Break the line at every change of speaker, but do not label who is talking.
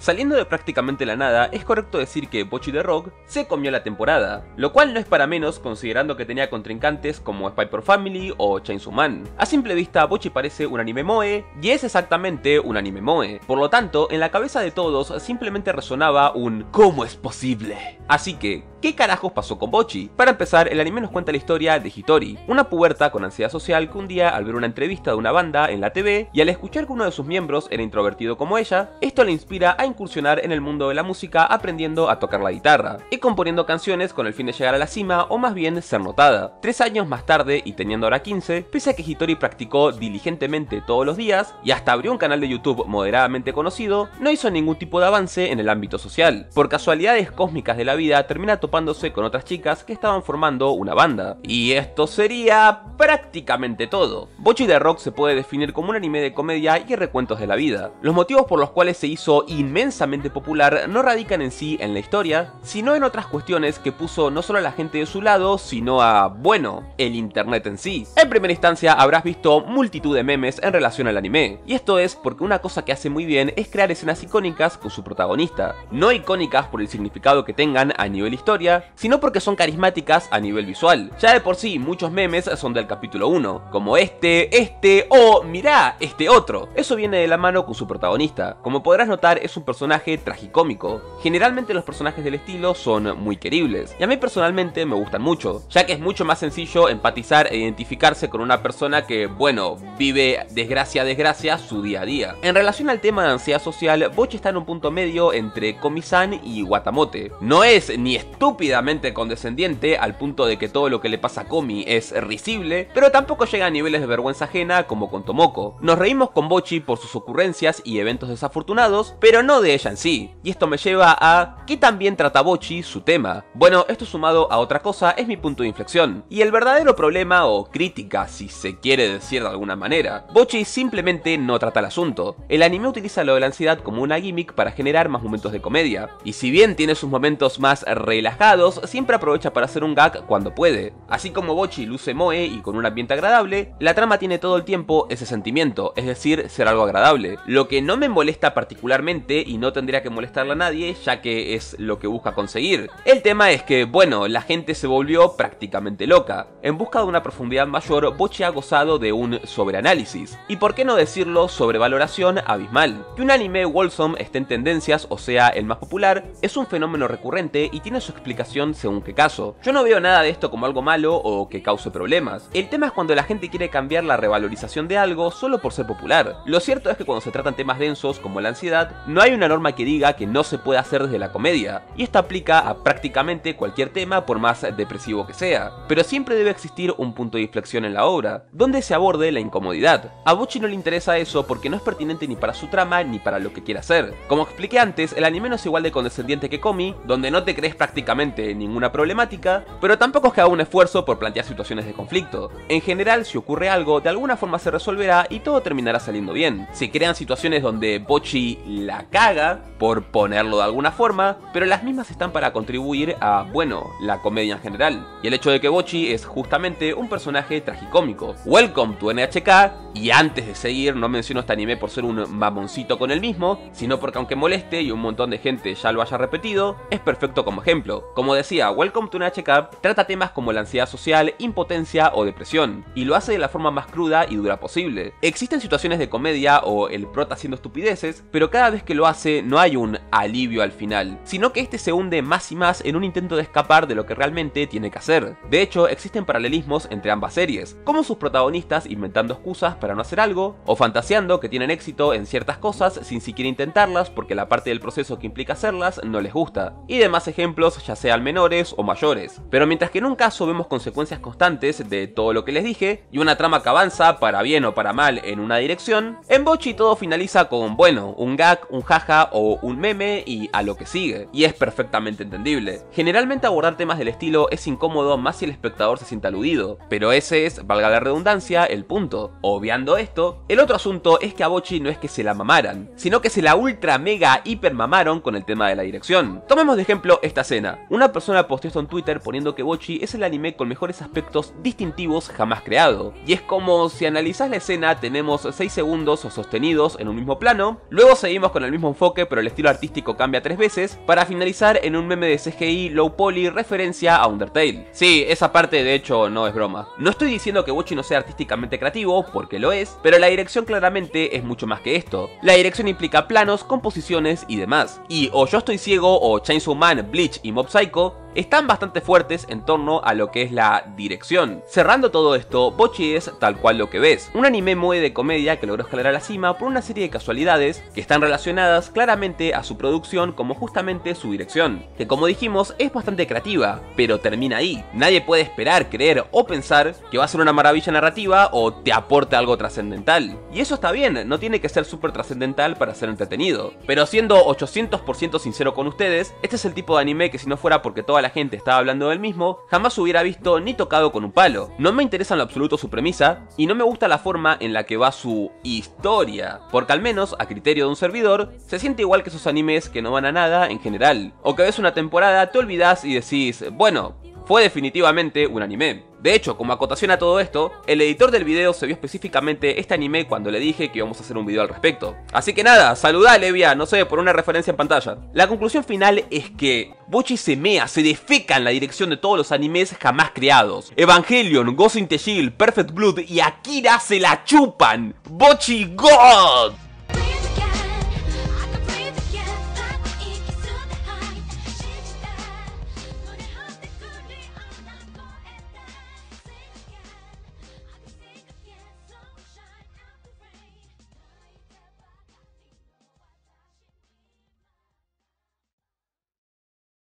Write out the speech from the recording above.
Saliendo de prácticamente la nada, es correcto decir que Bocchi the Rock se comió la temporada, lo cual no es para menos considerando que tenía contrincantes como Spy x Family o Chainsaw Man. A simple vista, Bocchi parece un anime moe, y es exactamente un anime moe. Por lo tanto, en la cabeza de todos simplemente resonaba un ¿cómo es posible? Así que, ¿qué carajos pasó con Bocchi? Para empezar, el anime nos cuenta la historia de Hitori, una puberta con ansiedad social que un día al ver una entrevista de una banda en la TV y al escuchar que uno de sus miembros era introvertido como ella, esto le inspira a incursionar en el mundo de la música aprendiendo a tocar la guitarra y componiendo canciones con el fin de llegar a la cima o más bien ser notada. 3 años más tarde y teniendo ahora 15, pese a que Hitori practicó diligentemente todos los días y hasta abrió un canal de YouTube moderadamente conocido, no hizo ningún tipo de avance en el ámbito social. Por casualidades cósmicas de la vida termina topándose con otras chicas que estaban formando una banda. Y esto sería prácticamente todo. Bocchi the Rock se puede definir como un anime de comedia y recuentos de la vida. Los motivos por los cuales se hizo inmensamente popular no radican en sí en la historia, sino en otras cuestiones que puso no solo a la gente de su lado, sino a, bueno, el internet en sí. En primera instancia habrás visto multitud de memes en relación al anime, y esto es porque una cosa que hace muy bien es crear escenas icónicas con su protagonista. No icónicas por el significado que tengan a nivel historia, sino porque son carismáticas a nivel visual. Ya de por sí, muchos memes son del capítulo 1, como este, o mirá, este otro. Eso viene de la mano con su protagonista. Como podrás notar, es un personaje tragicómico. Generalmente los personajes del estilo son muy queribles, y a mí personalmente me gustan mucho, ya que es mucho más sencillo empatizar e identificarse con una persona que, bueno, vive desgracia a desgracia su día a día. En relación al tema de ansiedad social, Bocchi está en un punto medio entre Komi-san y Watamote. No es ni estúpidamente condescendiente al punto de que todo lo que le pasa a Komi es risible, pero tampoco llega a niveles de vergüenza ajena como con Tomoko. Nos reímos con Bocchi por sus ocurrencias y eventos desafortunados, pero no de ella en sí. Y esto me lleva a ¿qué tan bien trata Bocchi su tema? Bueno, esto sumado a otra cosa es mi punto de inflexión. Y el verdadero problema o crítica, si se quiere decir de alguna manera. Bocchi simplemente no trata el asunto. El anime utiliza lo de la ansiedad como una gimmick para generar más momentos de comedia. Y si bien tiene sus momentos más relajados, siempre aprovecha para hacer un gag cuando puede. Así como Bocchi luce moe y con un ambiente agradable, la trama tiene todo el tiempo ese sentimiento, es decir, ser algo agradable. Lo que no me molesta particularmente y no tendría que molestarle a nadie, ya que es lo que busca conseguir. El tema es que, bueno, la gente se volvió prácticamente loca. En busca de una profundidad mayor, Bocchi ha gozado de un sobreanálisis. Y por qué no decirlo, sobrevaloración abismal. Que un anime wholesome esté en tendencias, o sea, el más popular, es un fenómeno recurrente y tiene su explicación según qué caso. Yo no veo nada de esto como algo malo o que cause problemas. El tema es cuando la gente quiere cambiar la revalorización de algo solo por ser popular. Lo cierto es que cuando se tratan temas densos como la ansiedad, no hay una norma que diga que no se puede hacer desde la comedia, y esto aplica a prácticamente cualquier tema por más depresivo que sea. Pero siempre debe existir un punto de inflexión en la obra, donde se aborde la incomodidad. A Bocchi no le interesa eso porque no es pertinente ni para su trama ni para lo que quiere hacer. Como expliqué antes, el anime no es igual de condescendiente que Komi, donde no te crees prácticamente ninguna problemática, pero tampoco es que haga un esfuerzo por plantear situaciones de conflicto. En general, si ocurre algo, de alguna forma se resolverá y todo terminará saliendo bien. Se crean situaciones donde Bocchi la caga, por ponerlo de alguna forma, pero las mismas están para contribuir a, bueno, la comedia en general. Y el hecho de que Bocchi es justamente un personaje tragicómico. Welcome to NHK, y antes de seguir, no menciono este anime por ser un mamoncito con el mismo, sino porque aunque moleste y un montón de gente ya lo haya repetido, es perfecto como ejemplo. Como decía, Welcome to NHK trata temas como la ansiedad social, impotencia o depresión, y lo hace de la forma más cruda y dura posible. Existen situaciones de comedia o el prota haciendo estupideces, pero cada vez que lo hace no hay un alivio al final, sino que este se hunde más y más en un intento de escapar de lo que realmente tiene que hacer. De hecho, existen paralelismos entre ambas series, como sus protagonistas inventando excusas para no hacer algo, o fantaseando que tienen éxito en ciertas cosas sin siquiera intentarlas porque la parte del proceso que implica hacerlas no les gusta, y demás ejemplos ya sean menores o mayores. Pero mientras que en un caso vemos consecuencias constantes de todo lo que les dije, y una trama que avanza para bien o para mal en una dirección, en Bocchi todo finaliza con, bueno, un gag, un jaja o un meme y a lo que sigue, y es perfectamente entendible. Generalmente abordar temas del estilo es incómodo más si el espectador se siente aludido, pero ese es, valga la redundancia, el punto. Obviando esto, el otro asunto es que a Bocchi no es que se la mamaran, sino que se la ultra mega hiper mamaron con el tema de la dirección. Tomemos de ejemplo esta escena. semana. Una persona posteó esto en Twitter poniendo que Bocchi es el anime con mejores aspectos distintivos jamás creado. Y es como si analizás la escena, tenemos 6 segundos sostenidos en un mismo plano, luego seguimos con el mismo enfoque pero el estilo artístico cambia 3 veces, para finalizar en un meme de CGI low poly referencia a Undertale. Sí, esa parte de hecho no es broma. No estoy diciendo que Bocchi no sea artísticamente creativo, porque lo es, pero la dirección claramente es mucho más que esto. La dirección implica planos, composiciones y demás. Y o Yo Estoy Ciego o Chainsaw Man, Bleach y Mob Psycho están bastante fuertes en torno a lo que es la dirección. Cerrando todo esto, Bocchi es tal cual lo que ves, un anime moe de comedia que logró escalar a la cima por una serie de casualidades que están relacionadas claramente a su producción como justamente su dirección, que como dijimos es bastante creativa, pero termina ahí. Nadie puede esperar, creer o pensar que va a ser una maravilla narrativa o te aporte algo trascendental. Y eso está bien, no tiene que ser súper trascendental para ser entretenido. Pero siendo 800% sincero con ustedes, este es el tipo de anime que si no fuera porque toda la gente estaba hablando del mismo, jamás hubiera visto ni tocado con un palo. No me interesa en lo absoluto su premisa, y no me gusta la forma en la que va su historia, porque al menos, a criterio de un servidor, se siente igual que esos animes que no van a nada en general, o que ves una temporada, te olvidás y decís, bueno, fue definitivamente un anime. De hecho, como acotación a todo esto, el editor del video se vio específicamente este anime cuando le dije que íbamos a hacer un video al respecto. Así que nada, saludá Levia, no sé, por una referencia en pantalla. La conclusión final es que Bocchi se defeca en la dirección de todos los animes jamás creados. Evangelion, Ghost in the Shell, Perfect Blood y Akira se la chupan. Bocchi God.